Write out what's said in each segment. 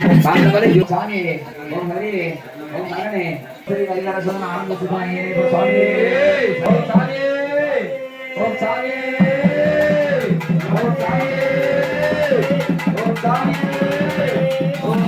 பாண்டவரே சாமி ஓம் ஹரி ஓம் மகனே ஸ்ரீ ஹரிஹர சொன்ன ஆனந்த சுபானே சுவாமி ஓம் சாமி ஓம் சாமி ஓம் சாமி ஓம் சாமி ஓம்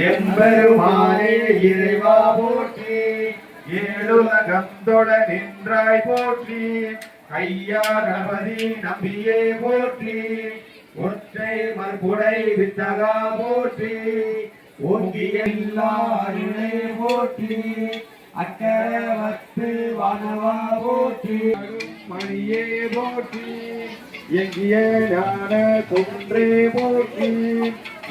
எம்பெருமானே இறைவா போற்றி, ஏழுலகம் தொட நின்றாய் போற்றி, ஐயா கணபதி நம்பியே போற்றி, ஒற்றை மறுபுடை வித்தகா போற்றி, ஓங்கிய அருளே போற்றி, அக்கரவத்து வானவா போற்றி, மணியே போற்றி, எங்கிய ஞான குன்றே போற்றி,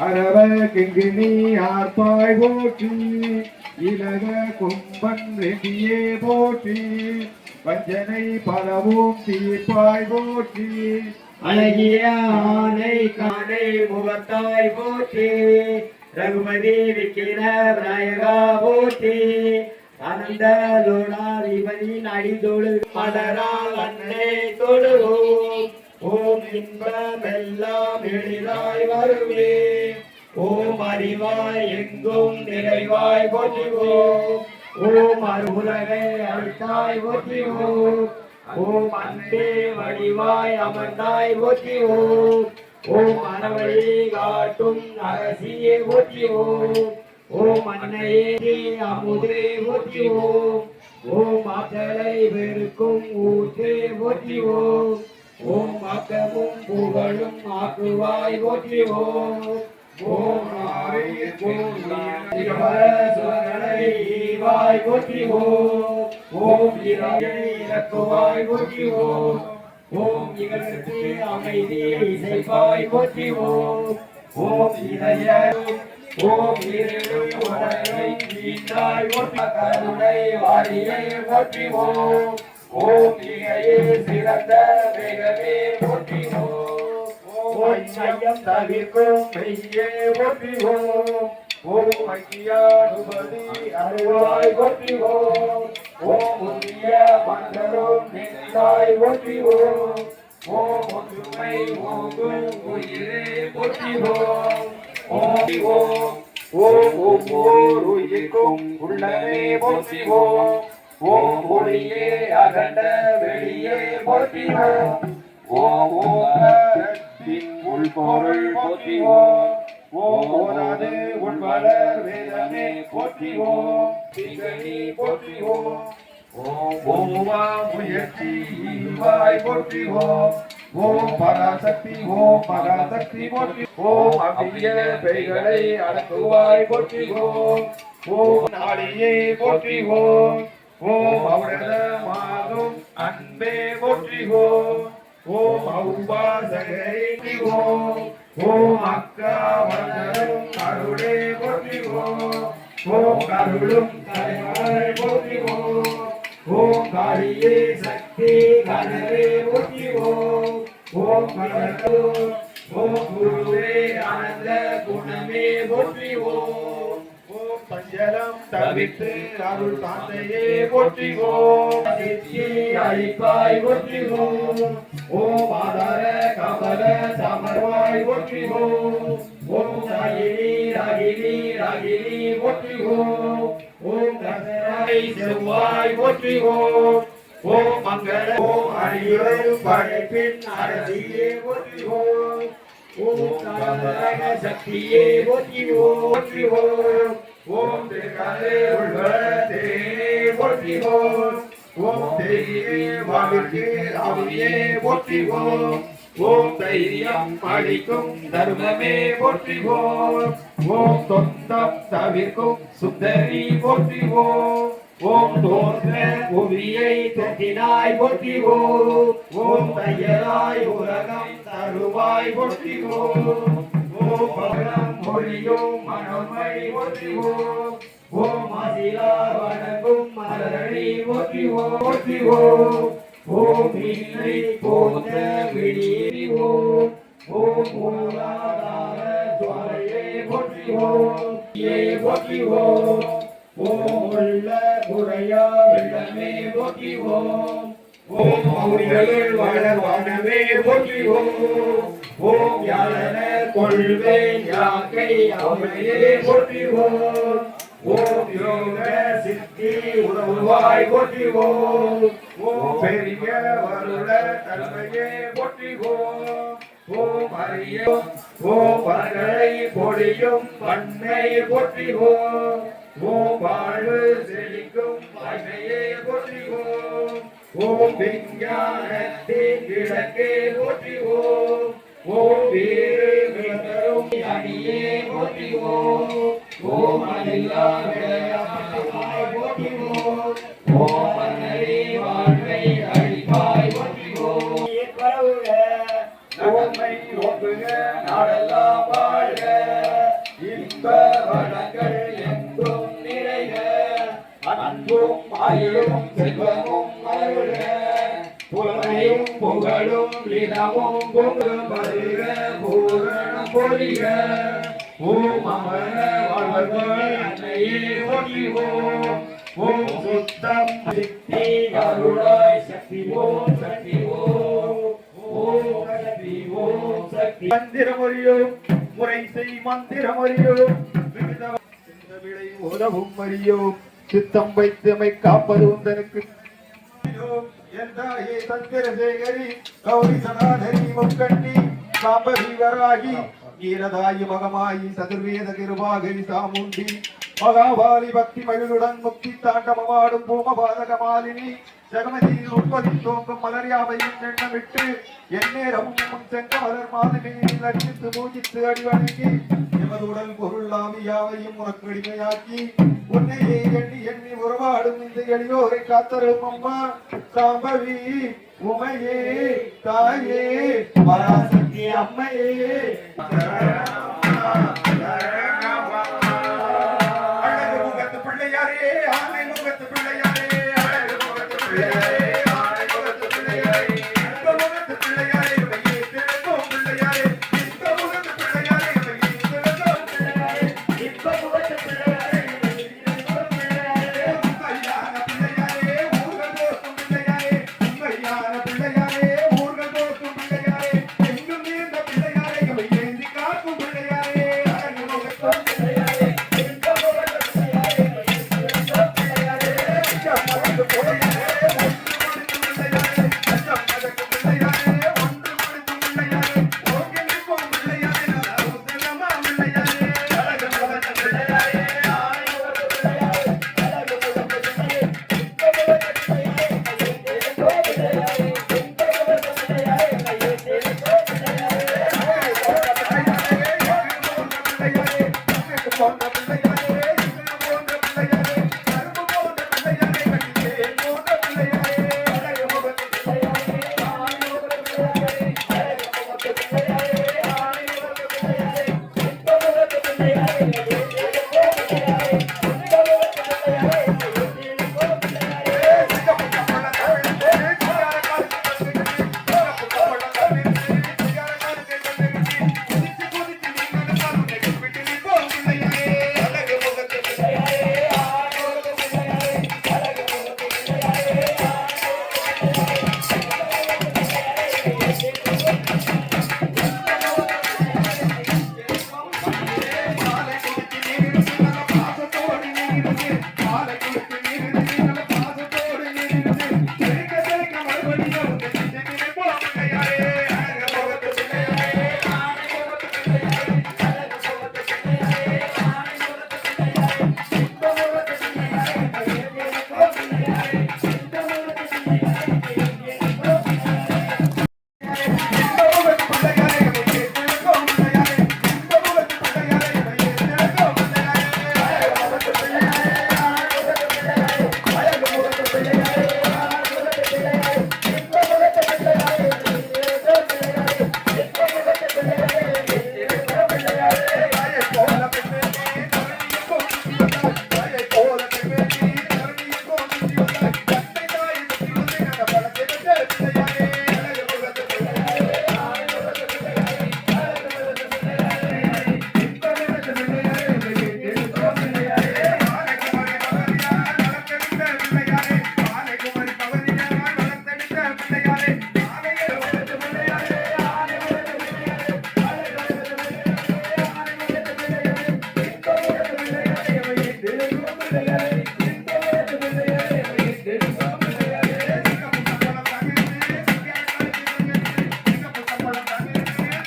அரவ கிங்கினி ஆர்ப்பாய் போற்றி, இலக கும்பன் ரெட்டியே போற்றி, வஞ்சனை பலவும் தீர்ப்பாய் போற்றி, அழகிய ஆனை காணை முகத்தாய் போற்றி, ரகுபதி விக்கிர விநாயகா போற்றி, அனந்த லோடாதிபதியின் அடிதொழு மலரால் அன்னை தொழுவோம், ஓம் இன்பமெல்லாம் எளிதாய் வருவே, ஓம் அறிவாய் எங்கும் நிறைவாய் போற்றுவோம், ஓம் அருகுலகை அழுத்தாய் போற்றுவோம், ஓம் அன்பே வடிவாய் அமர்ந்தாய் போற்றுவோம், ஓம் மனவழி காட்டும் அரசியே போற்றுவோம், ஓம் அன்னையே அமுதே போற்றுவோம், ஓம் ஆற்றலை பெருக்கும் ஊற்றே போற்றுவோம், ஓம் ஆக்கமும் புகழும் ஆக்குவாய் போற்றுவோம், ஓம் ஈவாய் போற்றுவோம், ஓம் இறக்குவாய் போற்றுவோம், ஓம் இகழ்ச்சி அமைதி இசைவாய் போற்றுவோம், ஓம் இதய ஓம் உடலை நீண்டாய் கருணை வாரியை போற்றுவோம், ஓம் இகையே சிறந்த வேகமே போற்றுவோம், ஓம் ஐயம் தவிர்க்கும் மெய்யே போற்றுவோம், ஓம் ஐயானுபதி அருவாய் போற்றுவோம், ஓம் புதிய மன்னரும் நின்றாய் போற்றுவோம், ஓம் ஒற்றுமை ஓங்கும் உயிரே போற்றுவோம், ஓம் ஒவ்வொரு உயிர்க்கும் உள்ளமே போற்றுவோம், ஓம் ஒளியே அகண்ட வெளியே போற்றுவோம், ஓம் ஓங்காரத்தின் உள்பொருள் போற்றுவோம், ஓம் ஓராது உள்வளர் வேதமே போற்றுவோம், திகழி போற்றுவோம், ஓம் முயற்சி ஈவாய் போற்றுவோம், ஓம் பராசக்தி ஓம் மகாசக்தி போற்றி, ஓம் அவ்விய பெய்களை அடக்குவாய் போற்றுவோம், ஓம் நாளியே போற்றுவோம், ஓம் அவுடமாகும் அன்பே போற்றுவோம், ஓம் அவ்வாசகரை போற்றுவோம், ஓம் அக்கா வந்தரும் அருளே போற்றுவோம், ஓம் அருளும் தலைவரை போற்றுவோம், ஓம் காளியே சக்தி கனவே போற்றுவோம், ஓம் கனகோ ஓம் குருவே ஆனந்த குணமே போற்றுவோம், ஓம் பஞ்சலம் தவிர்த்து அருள் தாந்தையே போற்றுவோம், சித்தி அழிப்பாய் போற்றுவோம், ஓம் ஆதார கமல சமர்வாய் போற்றுவோம், ஓம் ராகினி ராகினி ராகினி போற்றுவோம், ஓம் கசராய் செவ்வாய் போற்றுவோம், ஓம் மங்கள ஓம் அடியுரை படைப்பின் அரசியே போற்றுவோம், ஓம் காரக சக்தியே போற்றுவோம், ஓம் திருக்கலே உள்வரத்தே போற்றுவோம், ஓம் தேவியே வாழ்க்கை அவையே போற்றுவோம், ஓம் தைரியம் அளிக்கும் தர்மமே போற்றுவோம், ஓம் தொந்தம் தவிர்க்கும் சுந்தரி போற்றுவோம், ஓம் தோன்ற புவியை தொட்டினாய் போற்றுவோம், ஓம் தையலாய் உலகம் தருவாய் போற்றுவோம், ஓம் பகலம் மொழியும் மனமை போற்றுவோம், ஓம் ஆசிலா வணங்கும் மலரடி போற்றுவோம், ஓம் இல்லை போன்ற விழியோம், ஓம் மூலாதார சுவாலையே போற்றுவோம், ஓம் உள்ள குறையா வெள்ளமே போற்றுவோம், ஓம் மௌரிகளில் வளர்வானவே போற்றுவோம், ஓம் யாழன கொள்வே யாக்கை அவனையே போற்றுவோம், ஓம் யோக சித்தி உணவாய் போற்றுவோம், ஓம் பெரிய வருட தன்மையே போற்றுவோம், ஓம் ஹரியோம் ஓம் பரங்களை பொழியும் பண்ணை போற்றிவோம் ஓம் வாழ்வு செழிக்கும் வாய்மையே போற்றிவோம் ஓம் விஞ்ஞானத்தின் விளக்கே போற்றிவோம் ஓம் வீறு விளரும் அணியே போற்றிவோம் ஓம் அழில்லா விளையாட்டாய் போற்றிவோம் ஓம் அன்னரே வாழ்வை அழிப்பாய் போற்றிவோம் நன்மை ஓங்குக நாடெல்லாம் வாழ்க இன்ப வளங்கள் எங்கும் நிறைக அன்பும் ஆயுளும் செல்வமும் அருள்க புலமையும் புகழும் இனமும் பொங்கும் வருக பூரணம் பொழிக ஓம் அமர வாழ்வர்கள் அன்னையே போற்றிவோம் ஓம் சுத்தம் சித்தி அருளாய் சக்தி ஓம் சக்தி ஓம் ஓம் சக்தி ஓம் சக்தி மந்திரமொழியும் முறை செய் மந்திரமொழியும் விளை உதவும் அறியோம் சித்தம் வைத்தமை காப்பது உந்தனுக்கு என்றாயே சந்திரசேகரி கௌரி சனாதரி முக்கண்ணி சாம்பவி வராகி நீரதாயி மகமாயி சதுர்வேத கிருபாகரி சாமுண்டி மகாபாலி பக்தி மகிழுடன் முக்தி தாண்டமாடும் பூமபாதக மாலினி ஜெகமதியில் உற்பத்தி தோங்கும் மலர்யாவையும் எண்ணமிட்டு எந்நேரமும் முன் சென்ற மலர் மாதிரியில் அடித்து பூஜித்து அடிவணங்கி எமது உடல் பொருளாவி யாவையும் உனக்கு அடிமையாக்கி உன்னையே எண்ணி எண்ணி உறவாடும் இந்த எளியோரை காத்தரும் அம்மா சாம்பவி உமையே தாயே பராசக்தி அம்மையே அழகு முகத்து பிள்ளையாரே ஆமை முகத்து பிள்ளையாரே அழகு முகத்து பிள்ளையாரே ஆமை முகத்து பிள்ளையாரே இந்த முகத்து பிள்ளையாரே மையே திறக்கும் பிள்ளையாரே இந்த முகத்து பிள்ளையாரே மையே திறக்கும் பிள்ளையாரே இந்த முகத்து பிள்ளையாரே மையே திறக்கும் பிள்ளையாரே உம்மையான பிள்ளையாரே ஊர்கள் போற்றும் பிள்ளையாரே உம்மையான பிள்ளையாரே ஊர்கள் போற்றும் பிள்ளையாரே எங்கும் நீண்ட பிள்ளையாரே மை ஏந்தி காக்கும் பிள்ளையாரே அழகு முகத்து பிள்ளையாரே இந்த முகத்து பிள்ளையாரே மையே திறக்கும் பிள்ளையாரே அச்சம் மறந்து பிள்ளையாரே ஒன்று கொடுக்கும் பிள்ளையாரே அச்சம் மறக்கும் பிள்ளையாரே ஒன்று கொடுக்கும் பிள்ளையாரே ஓங்கி நிற்கும் பிள்ளையாரே நான் உத்தரமா பிள்ளையாரே அழகு முகத்து பிள்ளையாரே ஆணை முகத்து பிள்ளையாரே அழகு முகத்து பிள்ளையாரே இந்த முகத்து பிள்ளையாரே மையே திறக்கும் பிள்ளையாரே இந்த முகத்து பிள்ளையாரே மையே திறக்கும் பிள்ளையாரே அழகு போன்ற பிள்ளையாரே அழகு போன்ற பிள்ளையாரே அழகு போன்ற பிள்ளையாரே இங்கு போன்ற பிள்ளையாரே கரும்பு போன்ற பிள்ளையாரே கட்டிலே போன்ற பிள்ளையாரே அழகு முகத்து பிள்ளையாரே ஆணை முகத்து பிள்ளையாரே அழகு முகத்து பிள்ளையாரே ஆணை முகத்து பிள்ளையாரே இந்த முகத்து பிள்ளையாரே மையே திறக்கும் பிள்ளையாரே இந்த முகத்து பிள்ளையாரே மையே திறக்கும் பிள்ளையாரே சிங்கப்பட்ட பழம் தமிழ்ந்து சிங்கார காலத்து கண்ணுக்கு சிங்கப்பட்ட பழம் தமிழ்ந்து சிங்கார காலத்து கண்ணுக்கு குதிச்சு குதிச்சு நீங்கள் காலுனை விட்டு நிற்போம் பிள்ளையாரே அழகு முகத்து பிள்ளையாரே ஆணை முகத்து பிள்ளையாரே அழகு முகத்து பிள்ளையாரே ஆணை மாலை குடித்து நீரிருந்து நல்ல பாசத்தோடு நீரிருந்து மாலை குடித்து நீரிருந்து நல்ல பாசத்தோடு நீரிருந்து செழிக்க செழிக்க மறுபடியும் உன்னை சிந்தைக்கு நிற்போம் பிள்ளையாரே அழகு முகத்து பிள்ளையாரே ஆணை முகத்து பிள்ளையாரே அழகு முகத்து பிள்ளையாரே ஆணை முகத்து பிள்ளையாரே இந்த முகத்து பிள்ளையாரே மையே திறக்கும் பிள்ளையாரே இந்த முகத்து பிள்ளையாரே மையே திறக்கும் பிள்ளையாரே இந்த முகத்து பிள்ளையாரே மையே திறக்கும் பிள்ளையாரே இந்த முகத்து பிள்ளையாரே மையே திறக்கும் பிள்ளையாரே அழகு முகத்து பிள்ளையாரே ஆணை முகத்து பிள்ளையாரே அழகு முகத்து பிள்ளையாரே ஆணை முகத்து பிள்ளையாரே இந்த முகத்து பிள்ளையாரே மையே திறக்கும் பிள்ளையாரே இந்த முகத்து பிள்ளையாரே மையே திறக்கும் பிள்ளையாரே தாயை போல பெண்மேனி தரணியில் கோடி வந்தாய் தாயை போல பெண்மேனி தரணியில் கோடி வந்தாய் தன்னை தாயை சுற்றி வந்து நல்ல பழத்தை பெற்ற பிள்ளையாரே அழகு முகத்து பிள்ளையாரே ஆணை முகத்து பிள்ளையாரே அழகு முகத்து பிள்ளையாரே இந்த முகத்து பிள்ளையாரே மையே திறக்கும் பிள்ளையாரே ஆனைக்குமரி பவனியார் வளர்த்தெடுத்த பிள்ளையாரே ஆனைக்குமரி பவனியார் வளர்த்தெடுத்த பிள்ளையாரே ஆனையை முகத்து பிள்ளையாரே ஆணை முகத்து பிள்ளையாரே அழகு முகத்து பிள்ளையாரே ஆணை முகத்து பிள்ளையாரே இந்த முகத்து பிள்ளையாரே மையே திறக்கும் பிள்ளையாரே இந்த முகத்து பிள்ளையாரே மையே திறக்கும் பிள்ளையாரே சிங்கப்பட்ட பழம் தமிழ்ந்து சிங்கார காலத்து கண்ணுக்கு சிங்கப்பட்ட பழம் தமிழ்ந்து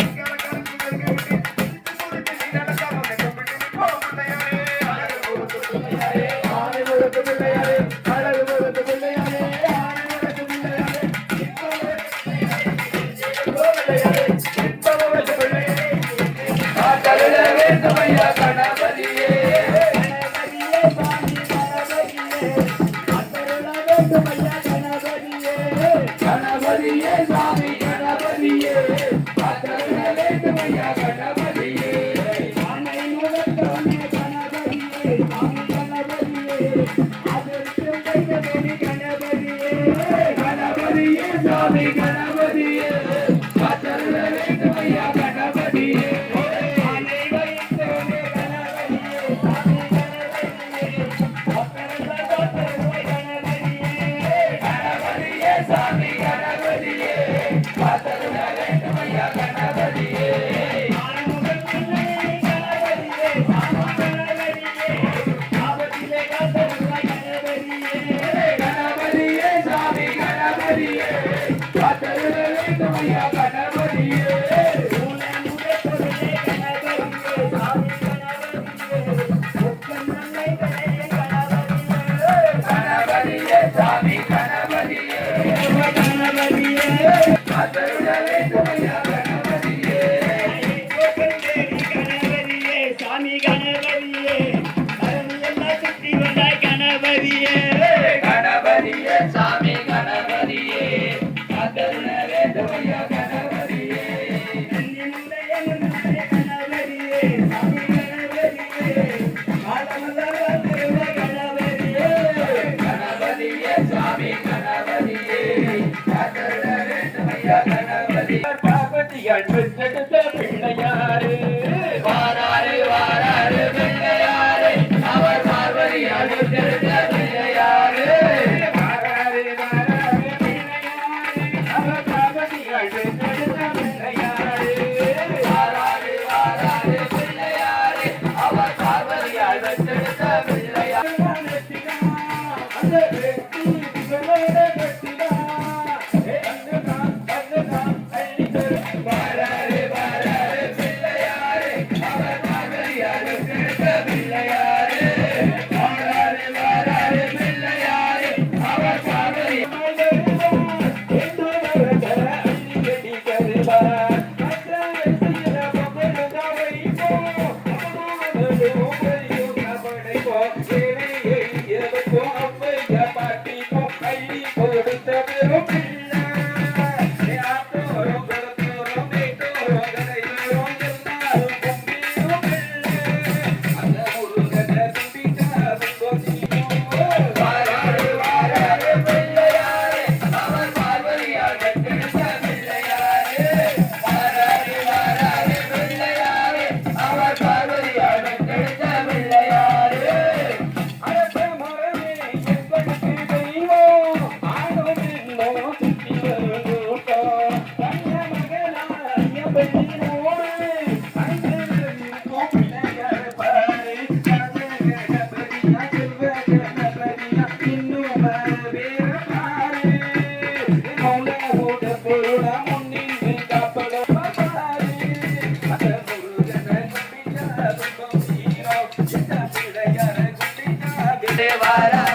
காத்தருள வேண்டும் ஐயா கணபதியே கணபதியே சாமி கணபதியே தரணி எல்லாம் சுத்தி வந்தாய் கணபதியே கணபதியே சாமி கணபதியே காத்தருள வேண்டும் ஐயா கணபதியே கண்ணினுடைய கணபதியே சாமி கணபதியே காலமெல்லாம் திரும்ப கணபதியே கணபதியே சாமி கணபதியே காத்தருள வேண்டும் ஐயா கணபதி பார்வதியால் பெற்றெடுத்த பிள்ளையாரு வாராரு வாராரு பிள்ளையாரு அவர் பார்வதியால் பெற்றெடுத்த பிள்ளையாரு வாராரு வாராரு பிள்ளையாரு அவர் பார்வதியால் பெற்றெடுத்த பிள்ளையாரு வாராரு வாராரு பிள்ளையாரு அவர் பார்வதியால் பெற்றெடுத்த பிள்ளையாரு அந்த வெற்றி பிள்ளையோட வெற்றிடா வாராரு வாராரு பிள்ளையாரு அவர் பார்வதியால் பெற்றெடுத்த பிள்ளையாரு வாராரு வாராரு பிள்ளையாரு அவர் பார்வதியால் வாராரு வாராரு பிள்ளையாரு அவர் பார்வதியால் பெற்றெடுத்த பிள்ளையாரு வாராரு வாராரு பிள்ளையாரு அவர் பார்வதியால் பெற்றெடுத்த பிள்ளையாரு அடுத்த மரமே எங்களுக்கு தெய்வம் ஆணும் இன்னும் சுத்தி வரும் கூட்டம் தங்க மகளாய பெண்ணோடு அங்கு இருக்கும் பிள்ளையார் பாரு கணபதியா செல்வ கணபதியா இன்னும் வேற பாரு மௌனோட பொருளா முன்னின்று காப்பட பாரு அந்த முருகனை கும்பிட்டா துன்பம் தீரும் இந்த பிள்ளையார கும்பிட்டா வாரா